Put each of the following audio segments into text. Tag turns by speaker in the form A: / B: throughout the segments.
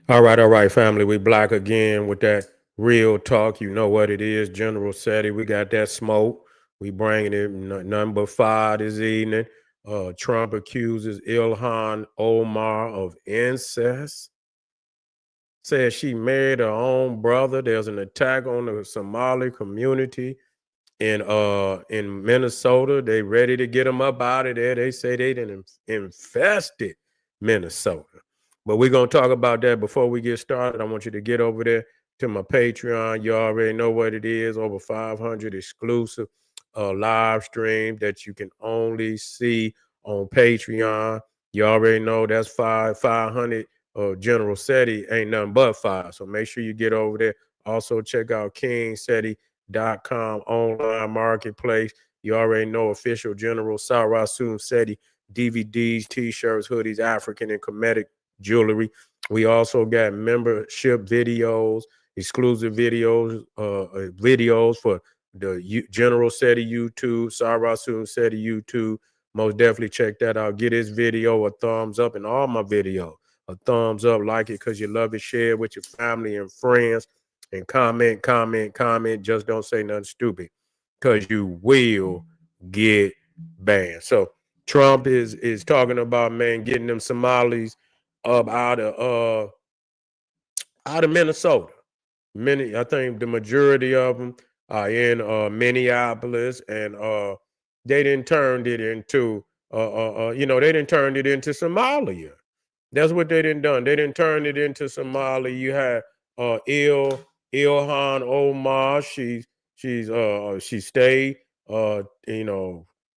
A: All right, family. We black again with that real talk. You know what it is, General SETI. We got that smoke. We bringing it number 5 this evening. Trump accuses Ilhan Omar of incest. Says she married her own brother. There's an attack on the Somali community in Minnesota. They ready to get them up out of there. They say they didn't infested Minnesota. But we're gonna talk about that before we get started. I want you to get over there to my Patreon. You already know what it is. Over 500 exclusive live stream that you can only see on Patreon. You already know that's 500 General SETI ain't nothing but 5. So make sure you get over there. Also check out King SETI .com online marketplace. You already know official General SARA SETI DVDs, t-shirts, hoodies, African and Kemetic jewelry. We also got membership videos, exclusive videos for the General SETI YouTube, SARA SETI YouTube. Most definitely check that out. Get this video a thumbs up and all my videos a thumbs up. Like it because you love it. Share it with your family and friends and comment. Just don't say nothing stupid because you will get banned. So Trump is talking about, man, getting them Somalis up out of Minnesota. I think the majority of them are in Minneapolis, and they didn't turn it into they didn't turn it into Somalia. That's what they didn't done. They didn't turn it into Somalia. You had uh Il Ilhan Omar. She stayed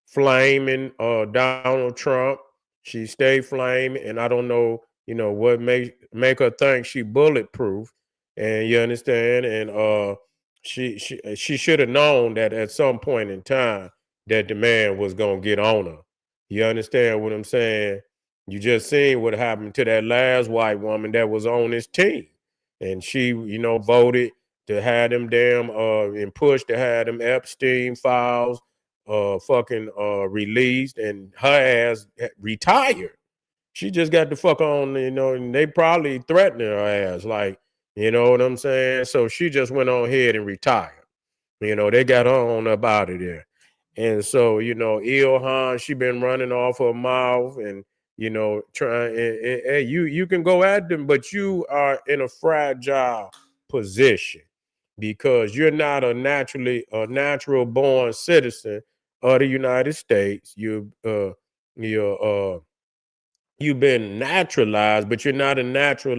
A: flaming Donald Trump. She stayed flaming, and I don't know what make her think she bulletproof. And you understand? And she should have known that at some point in time that the man was gonna get on her. You understand what I'm saying? You just seen what happened to that last white woman that was on his team. And she, voted to have them damn and pushed to have them Epstein files fucking released, and her ass retired. She just got the fuck on, and they probably threatened her ass, like, you know what I'm saying? So she just went on ahead and retired. They got her on up out of there. And so, Ilhan, she been running off her mouth and, trying, and you can go at them, but you are in a fragile position because you're not a natural born citizen of the United States. You're you've been naturalized, but you're not a natural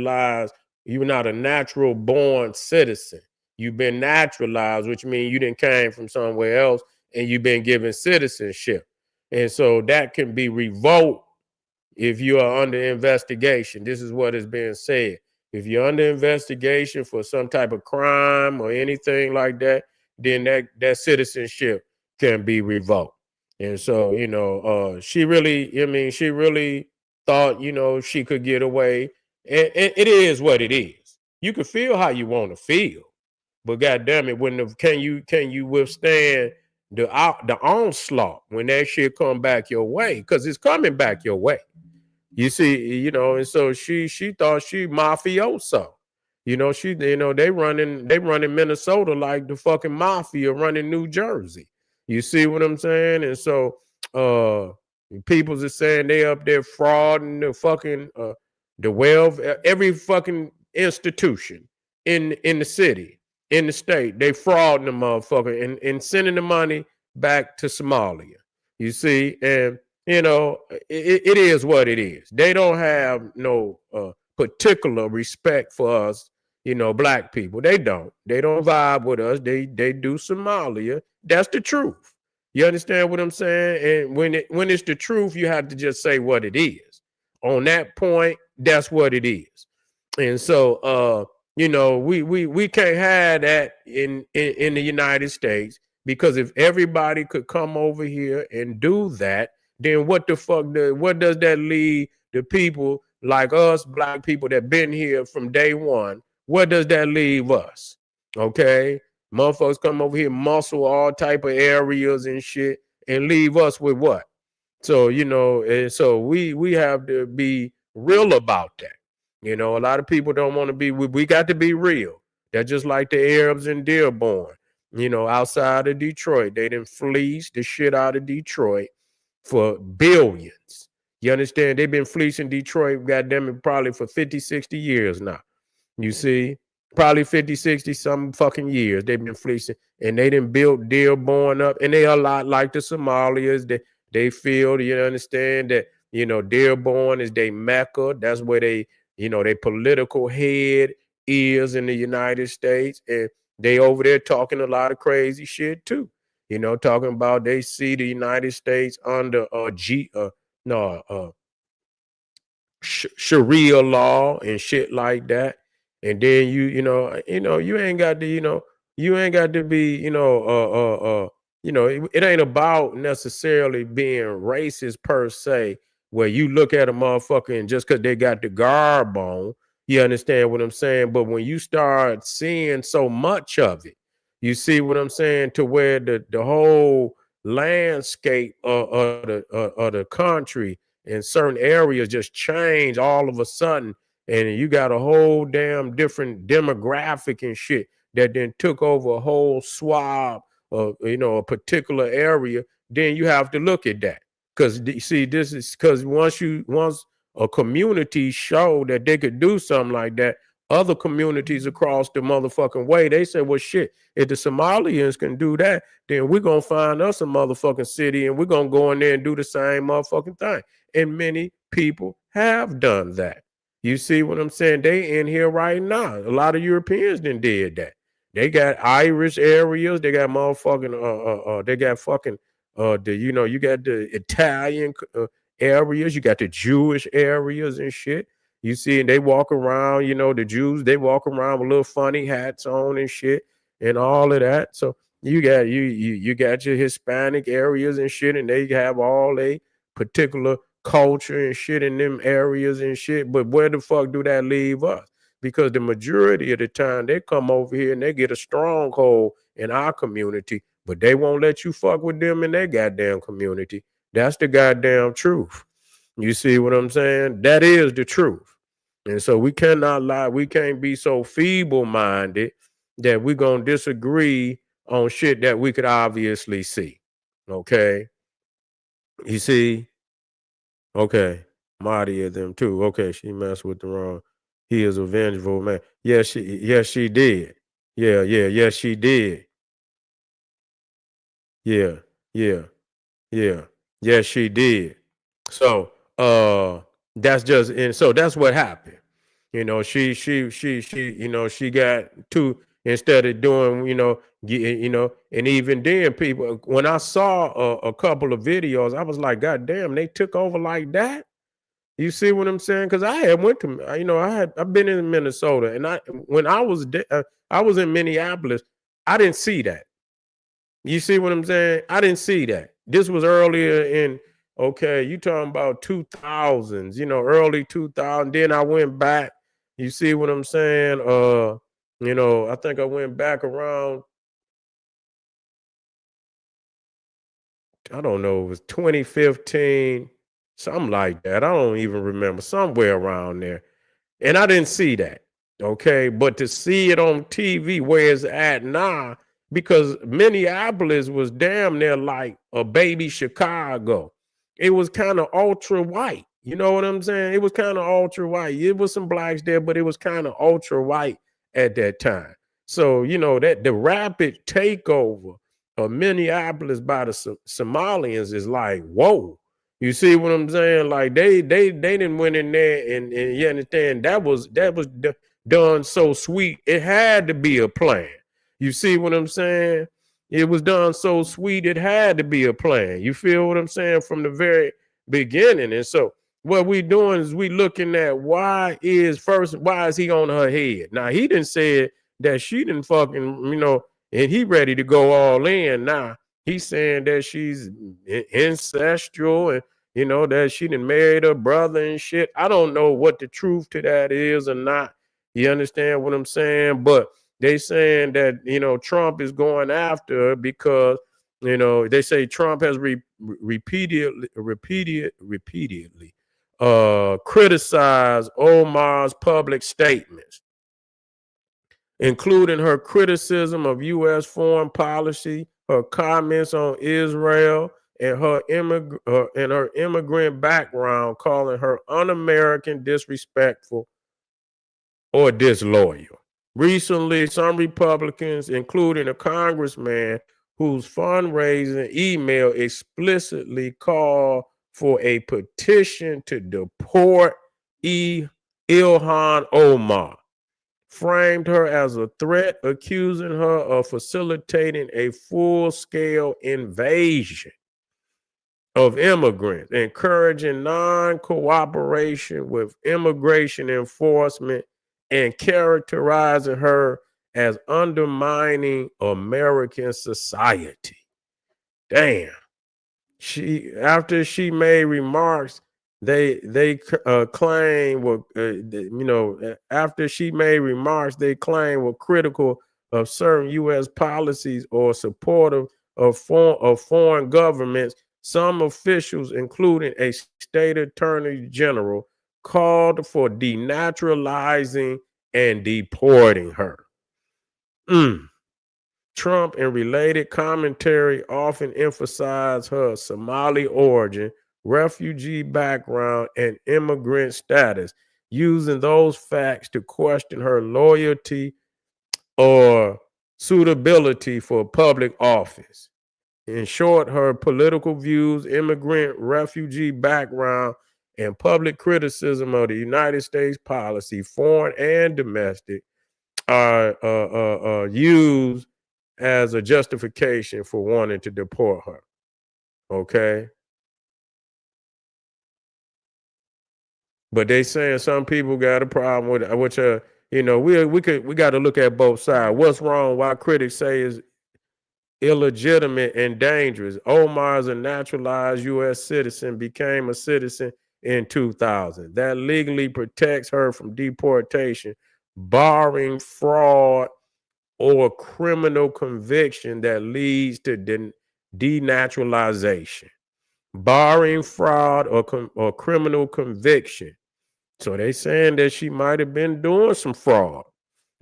A: born citizen. You've been naturalized, which means you didn't came from somewhere else and you've been given citizenship. And so that can be revoked if you are under investigation. This is what is being said. If you're under investigation for some type of crime or anything like that, then that citizenship can be revoked. And so, she really thought, she could get away. And it is what it is. You can feel how you want to feel, but goddamn it, can you withstand the onslaught when that shit come back your way? Because it's coming back your way. You see, and so she thought she mafioso. They running Minnesota like the fucking mafia running New Jersey. You see what I'm saying? And so uh people's are saying they up there frauding the wealth, every fucking institution in the city, in the state, they frauding the motherfucker and sending the money back to Somalia. You see, and it is what it is. They don't have no particular respect for us, black people. They don't vibe with us. They do Somalia. That's the truth. You understand what I'm saying? And when it's the truth, you have to just say what it is. On that point, that's what it is. And so we can't have that in the United States, because if everybody could come over here and do that, then what does that leave the people like us, black people that been here from day one? What does that leave us? Okay. Motherfuckers come over here, muscle all type of areas and shit, and leave us with what? So, and so we have to be real about that. You know, a lot of people don't want to be, we got to be real. They're just like the Arabs in Dearborn, you know, outside of Detroit. They done fleeced the shit out of Detroit for billions. You understand? They've been fleecing Detroit, goddamn it, probably for 50, 60 years now. You see, probably 50, 60 some fucking years they've been fleecing, and they done built Dearborn up, and they a lot like the Somalians. They feel, you understand, that, you know, Dearborn is their Mecca. That's where they, you know, their political head is in the United States, and they over there talking a lot of crazy shit too. You know, talking about they see the United States under no Sharia law and shit like that. And then you ain't got to, you ain't got to be, it ain't about necessarily being racist per se, where you look at a motherfucker and just because they got the garb on, you understand what I'm saying? But when you start seeing so much of it, you see what I'm saying, to where the whole landscape of the country in certain areas just change all of a sudden, and you got a whole damn different demographic and shit that then took over a whole swab of, a particular area. Then you have to look at that, because see, this is because once a community showed that they could do something like that, other communities across the motherfucking way, they said, well, shit, if the Somalians can do that, then we're gonna find us a motherfucking city and we're gonna go in there and do the same motherfucking thing. And many people have done that. You see what I'm saying? They in here right now. A lot of Europeans did that. They got Irish areas. They got motherfucking they got fucking you got the Italian areas. You got the Jewish areas and shit. You see, and they walk around. The Jews, they walk around with little funny hats on and shit and all of that. So you got you got your Hispanic areas and shit, and they have all a particular culture and shit in them areas and shit. But where the fuck do that leave us? Because the majority of the time they come over here and they get a stronghold in our community, but they won't let you fuck with them in their goddamn community. That's the goddamn truth. You see what I'm saying? That is the truth. And so we cannot lie. We can't be so feeble-minded that we're going to disagree on shit that we could obviously see. Okay? You see? Okay. Marty of them too. Okay, she messed with the wrong. He is a vengeful man. Yes, she did. Yes, she did. Yeah, yeah, yeah. Yes, she did. So that's just, and so that's what happened. She got to, instead of doing, and even then people, when I saw a couple of videos, I was like, God damn, they took over like that. You see what I'm saying? Because I had went to, I've been in Minnesota, and when I was in Minneapolis, I didn't see that. You see what I'm saying? I didn't see that. This was earlier in, okay, you talking about 2000s, early 2000. Then I went back. You see what I'm saying? I think I went back around, I don't know, it was 2015, something like that. I don't even remember, somewhere around there. And I didn't see that. Okay. But to see it on TV where it's at now, because Minneapolis was damn near like a baby Chicago. It was kind of ultra white. You know what I'm saying? It was kind of ultra white. It was some blacks there, but it was kind of ultra white at that time. So, that the rapid takeover of Minneapolis by the Somalians is like, whoa. You see what I'm saying? Like they didn't went in there, and you understand, that was done so sweet. It had to be a plan. You see what I'm saying? It was done so sweet. It had to be a plan. You feel what I'm saying? From the very beginning. And so what we doing is we looking at why is he on her head? Now he didn't say that she didn't fucking, and he ready to go all in now. He's saying that she's ancestral and, that she done married her brother and shit. I don't know what the truth to that is or not. You understand what I'm saying? But they saying that, Trump is going after her because, they say Trump has repeatedly criticized Omar's public statements, including her criticism of U.S. foreign policy, her comments on Israel, and her immigrant background, calling her un-American, disrespectful, or disloyal. Recently, some Republicans, including a congressman whose fundraising email explicitly called for a petition to deport Ilhan Omar, framed her as a threat, accusing her of facilitating a full-scale invasion of immigrants, encouraging non-cooperation with immigration enforcement, and characterizing her as undermining American society. Damn. After she made remarks, they claim were after she made remarks they claim were critical of certain U.S. policies or supportive of foreign governments. Some officials, including a state attorney general, called for denaturalizing and deporting her. Trump and related commentary often emphasize her Somali origin, refugee background, and immigrant status, using those facts to question her loyalty or suitability for public office. In short, her political views, immigrant, refugee background, and public criticism of the United States policy, foreign and domestic, are used as a justification for wanting to deport her. Okay. But they saying some people got a problem with which we got to look at both sides. What's wrong? Why critics say is illegitimate and dangerous. Omar is a naturalized U.S. citizen, became a citizen in 2000. That legally protects her from deportation, barring fraud or criminal conviction that leads to denaturalization, barring fraud or criminal conviction. So they saying that she might have been doing some fraud.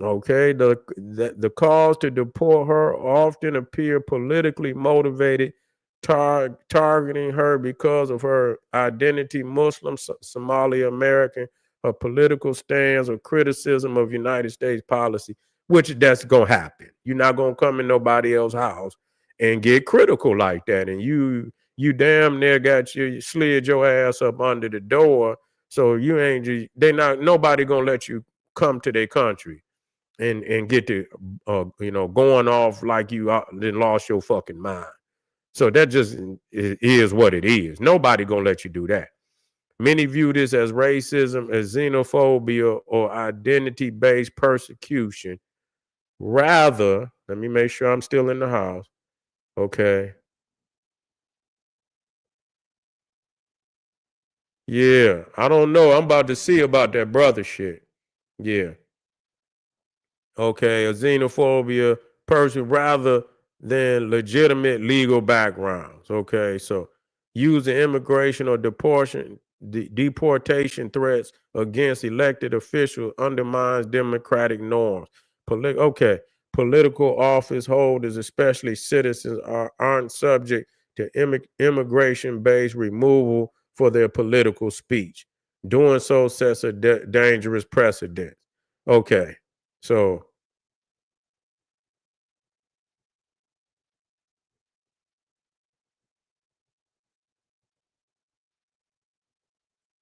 A: Okay, the calls to deport her often appear politically motivated, targeting her because of her identity, Muslim, Somali American, her political stance or criticism of United States policy, which that's gonna happen. You're not gonna come in nobody else's house and get critical like that, and you damn near got you slid your ass up under the door. So you ain't nobody gonna let you come to their country and get to going off like you then lost your fucking mind. So that just is what it is. Nobody gonna let you do that. Many view this as racism, as xenophobia, or identity-based persecution. Rather, let me make sure I'm still in the house. Okay. Yeah, I don't know. I'm about to see about that brother shit. Yeah. Okay, a xenophobia person rather than legitimate legal backgrounds. Okay, so using immigration or deportation threats against elected officials undermines democratic norms. Okay, political office holders, especially citizens, aren't subject to immigration-based removal for their political speech. Doing so sets a dangerous precedent. Okay, so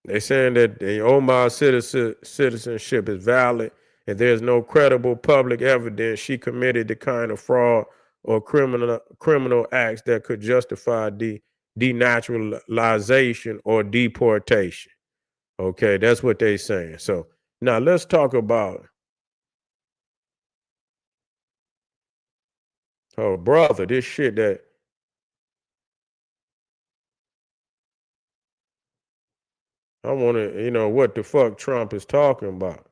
A: they saying that the Omar citizenship is valid and there's no credible public evidence she committed the kind of fraud or criminal acts that could justify denaturalization or deportation. Okay, that's what they saying. So now let's talk about oh brother, this shit that I want to, what the fuck Trump is talking about.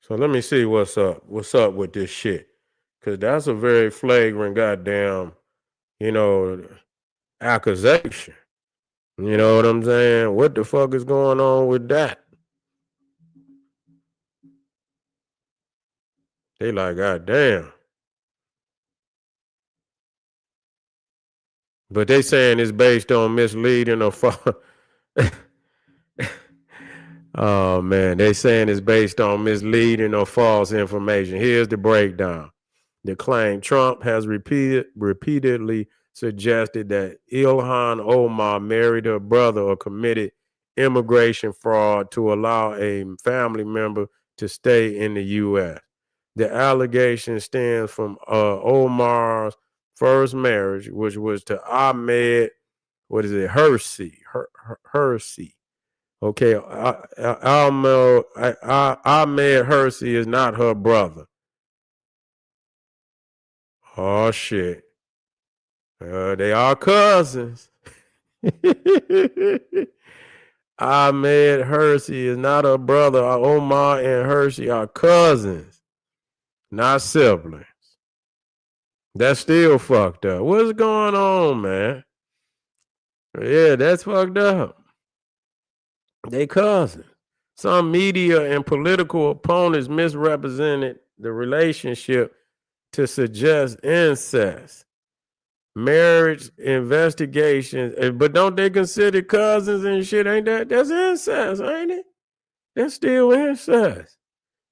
A: So let me see what's up. What's up with this shit? Cause that's a very flagrant goddamn, you know, accusation. You know what I'm saying? What the fuck is going on with that? They like, God damn. But they saying it's based on misleading or oh man, they saying it's based on misleading or false information. Here's the breakdown. The claim Trump has repeatedly suggested that Ilhan Omar married her brother or committed immigration fraud to allow a family member to stay in the U.S. The allegation stems from Omar's first marriage, which was to Ahmed, what is it, Hersey. Okay, Ahmed Hersey is not her brother. Oh shit. They are cousins. Ahmed Hersey is not her brother. Omar and Hersey are cousins, not siblings. That's still fucked up. What's going on, man? Yeah, that's fucked up. They cousins. Some media and political opponents misrepresented the relationship to suggest incest. Marriage investigations, but don't they consider cousins and shit? Ain't that's incest, ain't it? That's still incest.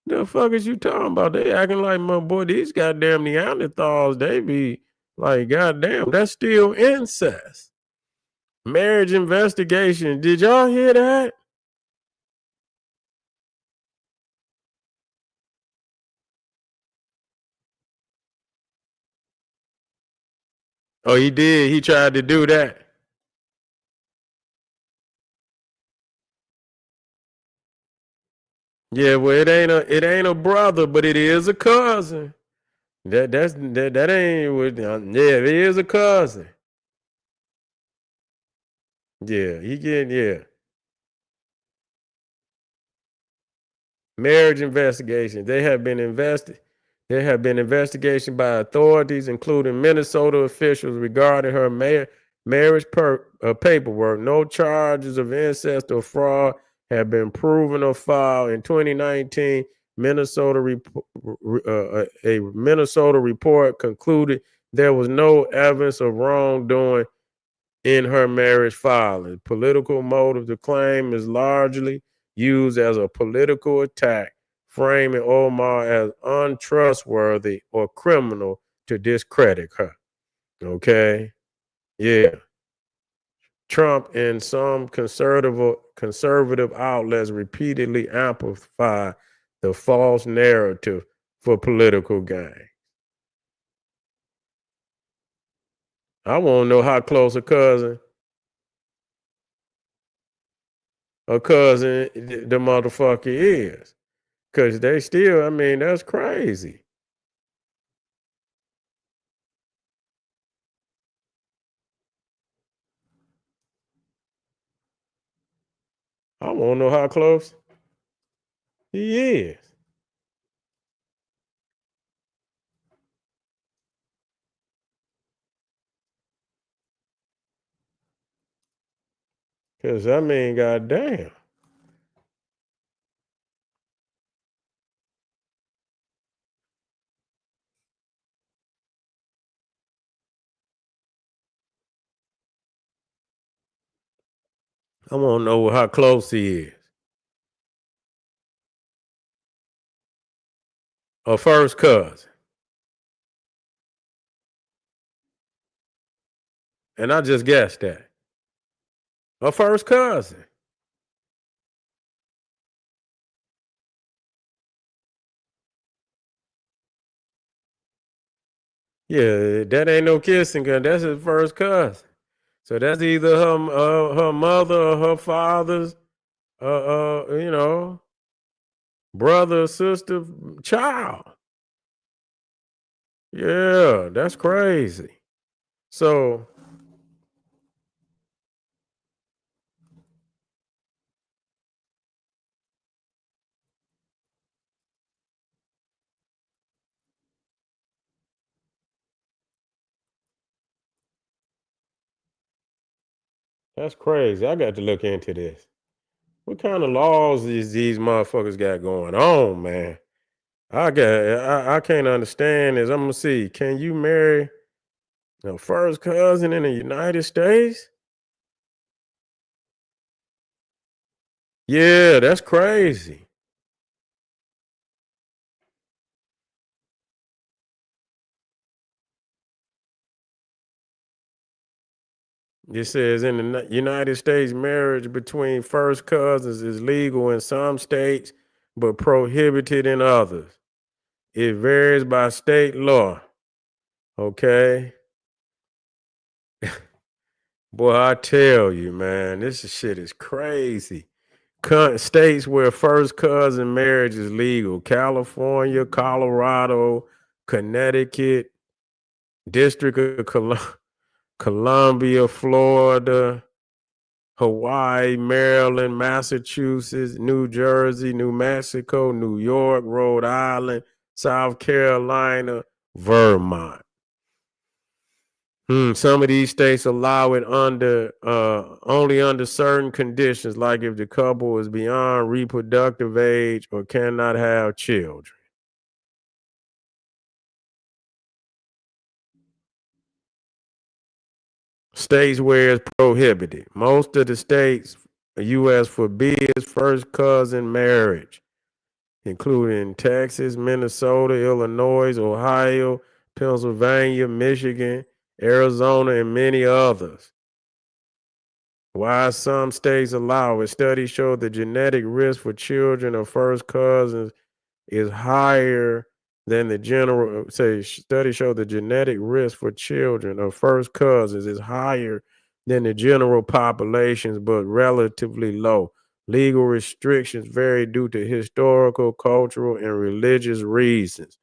A: The fuck is you talking about? They acting like, my boy, these goddamn Neanderthals, they be like, goddamn, that's still incest. Marriage investigation. Did y'all hear that? Oh, he did. He tried to do that. Yeah, well, it ain't a brother, but it is a cousin. That ain't what. Yeah, it is a cousin. Yeah, he get yeah. Marriage investigation. There have been investigations by authorities, including Minnesota officials, regarding her marriage paperwork. No charges of incest or fraud have been proven or filed. In 2019, a Minnesota report concluded there was no evidence of wrongdoing in her marriage filing. Political motive. The claim is largely used as a political attack, framing Omar as untrustworthy or criminal to discredit her. Okay. Yeah. Trump and some conservative outlets repeatedly amplify the false narrative for political gain. I want to know how close a cousin the motherfucker is. Cause they still, I mean, that's crazy. I want to know how close he is. Cause I mean, goddamn. I want to know how close he is. A first cousin. And I just guessed that. A first cousin. Yeah, that ain't no kissing, cause that's his first cousin. So that's either her mother or her father's, you know, brother, sister, child. Yeah, that's crazy. So That's crazy. I got to look into this. What kind of laws is these motherfuckers got going on, man? I can't understand this. I'm gonna see. Can you marry a first cousin in the United States? Yeah, that's crazy. It says in the United States, marriage between first cousins is legal in some states, but prohibited in others. It varies by state law. Okay. Boy, I tell you, man, this shit is crazy. States where first cousin marriage is legal: California, Colorado, Connecticut, District of Columbia, Florida, Hawaii, Maryland, Massachusetts, New Jersey, New Mexico, New York, Rhode Island, South Carolina, Vermont. Some of these states allow it under only under certain conditions, like if the couple is beyond reproductive age or cannot have children. States where it's prohibited. Most of the states, U.S. forbids first cousin marriage, including Texas, Minnesota, Illinois, Ohio, Pennsylvania, Michigan, Arizona, and many others. Why some states allow it. Studies show the genetic risk for children of first cousins is higher than the general. Studies show the genetic risk for children of first cousins is higher than the general populations, but relatively low. Legal restrictions vary due to historical, cultural, and religious reasons.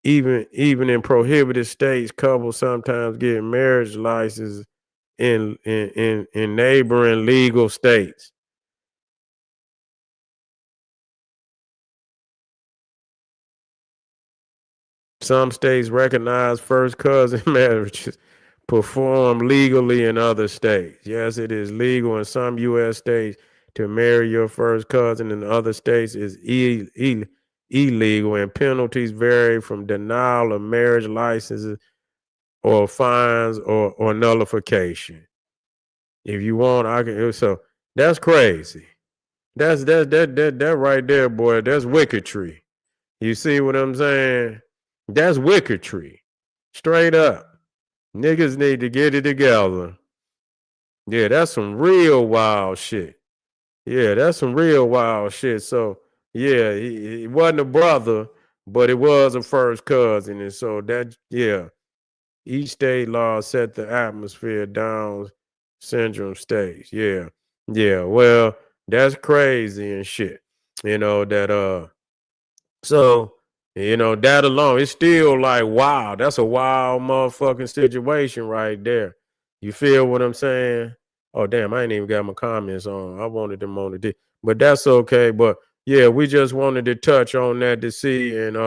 A: Even in prohibited states, couples sometimes get marriage licenses in neighboring legal states. Some states recognize first cousin marriages performed legally in other states. Yes, it is legal in some U.S. states to marry your first cousin. In other states, is illegal, and penalties vary from denial of marriage licenses or fines or nullification. If you want, I can. So that's crazy. That right there, boy. That's wicketry. You see what I'm saying? That's wicketry. Straight up. Niggas need to get it together. Yeah, that's some real wild shit. Yeah, that's some real wild shit. So, yeah, he wasn't a brother, but it was a first cousin. And so that, yeah, each state law set the atmosphere down syndrome states. Yeah. Yeah. Well, that's crazy and shit. That so, that alone, it's still like, wow, that's a wild motherfucking situation right there. You feel what I'm saying? Oh, damn, I ain't even got my comments on. I wanted them on the D, but that's okay. But yeah, we just wanted to touch on that to see. And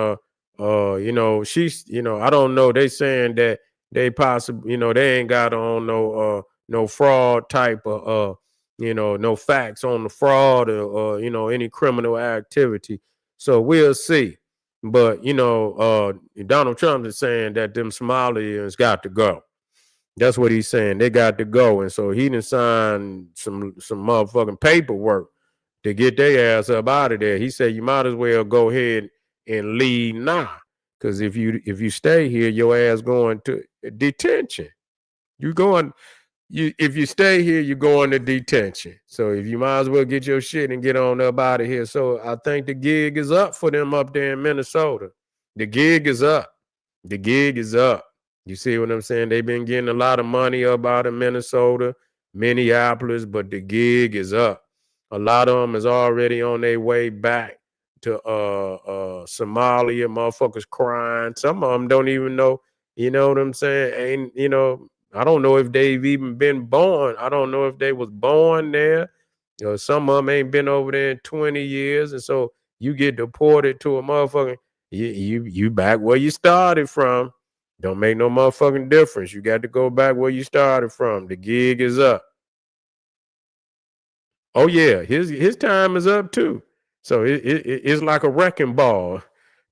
A: she's, I don't know. They saying that they possibly, they ain't got on no fraud type of no facts on the fraud or any criminal activity. So we'll see. But Donald Trump is saying that them Somalians got to go. That's what he's saying. They got to go. And so he done signed some motherfucking paperwork to get their ass up out of there. He said you might as well go ahead and leave now. Because if you stay here, your ass going to detention. You going if you stay here, you're going to detention. So if you might as well get your shit and get on up out of here. So I think the gig is up for them up there in Minnesota. The gig is up. The gig is up. You see what I'm saying? They've been getting a lot of money up out of Minnesota, Minneapolis, but the gig is up. A lot of them is already on their way back to Somalia. Motherfuckers crying. Some of them don't even know. You know what I'm saying? I don't know if they've even been born. I don't know if they was born there. Some of them ain't been over there in 20 years. And so you get deported to a motherfucking, you back where you started from. Don't make no motherfucking difference. You got to go back where you started from. The gig is up. Oh yeah, his time is up too. So it's like a wrecking ball.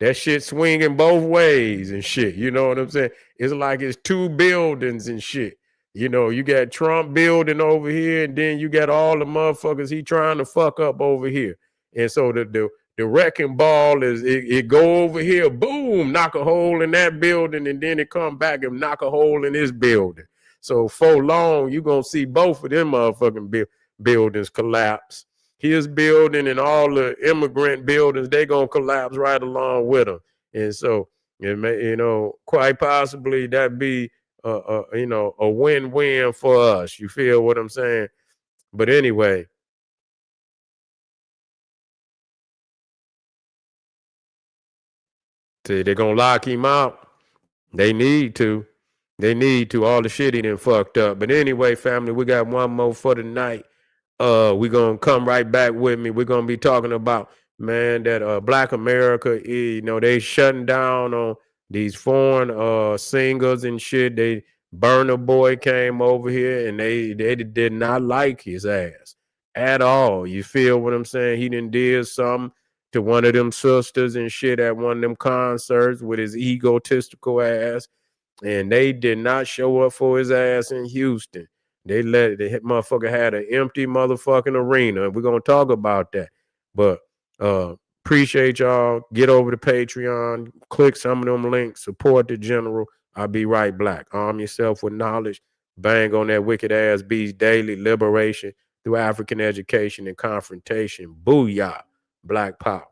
A: That shit swinging both ways and shit. You know what I'm saying? It's like it's two buildings and shit. You know, you got Trump building over here, and then you got all the motherfuckers he trying to fuck up over here. And so the wrecking ball is it go over here, boom, knock a hole in that building, and then it come back and knock a hole in this building. So for long, you gonna see both of them motherfucking buildings collapse. His building and all the immigrant buildings, they gonna collapse right along with him. And so it may, you know, quite possibly that be you know, a win-win for us. You feel what I'm saying? But anyway, see, they're gonna lock him out. They need to. They need to. All the shit he done fucked up. But anyway, family, we got one more for the night. We're gonna come right back with me. We're gonna be talking about, man, that Black America, you know, they shutting down on these foreign singers and shit. They Burner Boy came over here and they did not like his ass at all. You feel what I'm saying? He done did something to one of them sisters and shit at one of them concerts with his egotistical ass, and they did not show up for his ass in Houston. They let the motherfucker had an empty motherfucking arena, and we're gonna talk about that. But appreciate y'all. Get over to Patreon, click some of them links, support the general. I'll be right back. Arm yourself with knowledge. Bang on that wicked ass beast daily. Liberation through African education and confrontation. Booyah. Black power.